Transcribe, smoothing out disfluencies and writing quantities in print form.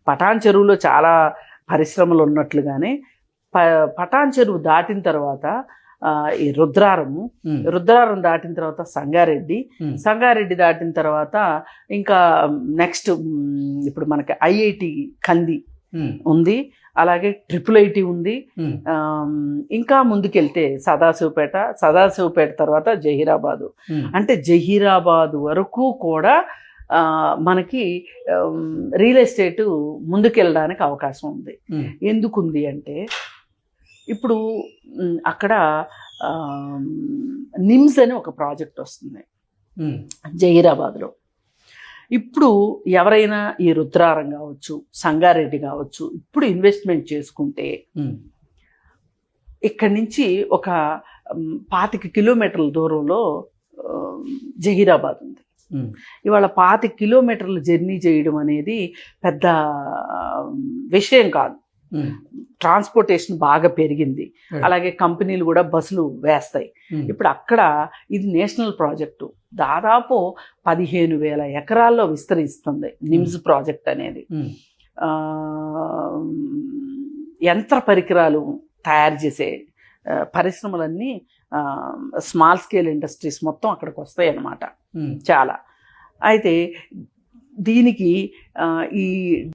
పటాన్ చెరువులో చాలా పరిశ్రమలు ఉన్నట్లుగానే పటాన్ చెరువు దాటిన తర్వాత ఈ రుద్రారం దాటిన తర్వాత సంగారెడ్డి దాటిన తర్వాత ఇంకా నెక్స్ట్ తర్వాత మనకి ఐఐటి కంది ఉంది, అలాగే IIIT ఉంది. ఇంకా ముందుకెళ్తే సదాశివపేట తర్వాత జహీరాబాదు. అంటే జహీరాబాదు వరకు కూడా మనకి రియల్ ఎస్టేట్ ముందుకెళ్ళడానికి అవకాశం ఉంది. ఎందుకుంది అంటే ఇప్పుడు అక్కడ నిమ్స్ అని ఒక ప్రాజెక్ట్ వస్తుంది జహీరాబాద్లో. ఇప్పుడు ఎవరైనా ఈ రుద్రారం కావచ్చు, సంగారెడ్డి కావచ్చు, ఇప్పుడు ఇన్వెస్ట్మెంట్ చేసుకుంటే ఇక్కడి నుంచి ఒక 25 కిలోమీటర్ల దూరంలో జహీరాబాద్ ఉంది. ఇవాళ 25 కిలోమీటర్లు జర్నీ చేయడం అనేది పెద్ద విషయం కాదు. ట్రాన్స్పోర్టేషన్ బాగా పెరిగింది, అలాగే కంపెనీలు కూడా బస్సులు వేస్తాయి. ఇప్పుడు అక్కడ ఇది నేషనల్ ప్రాజెక్టు, దాదాపు 15,000 ఎకరాల్లో విస్తరిస్తుంది నిమ్స్ ప్రాజెక్ట్ అనేది. యంత్ర పరికరాలు తయారు చేసే పరిశ్రమలన్నీ స్మాల్ స్కేల్ ఇండస్ట్రీస్ మొత్తం అక్కడికి వస్తాయి అన్నమాట చాలా. అయితే దీనికి ఈ